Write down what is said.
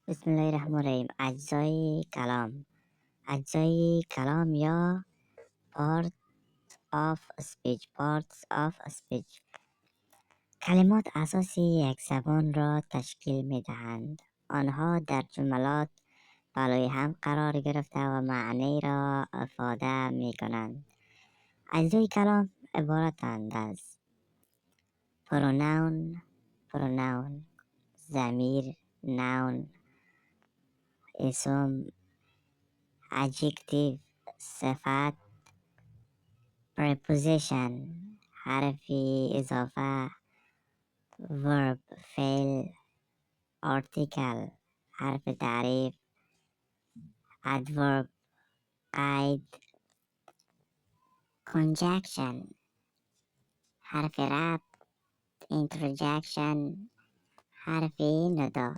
بسم الله الرحمن الرحیم. اجزای کلام یا parts of speech. کلمات اساسی یک زبان را تشکیل می دهند. آنها در جملات بالای هم قرار گرفته و معنی را افاده می کنند. اجزای کلام عبارتند از پروناون، ضمیر، نون، اسم، adjective صفت، preposition حرفی اضافه، verb فعل، article حرف تعریف، adverb قید، conjunction حرف ربط، interjection حرف ندا.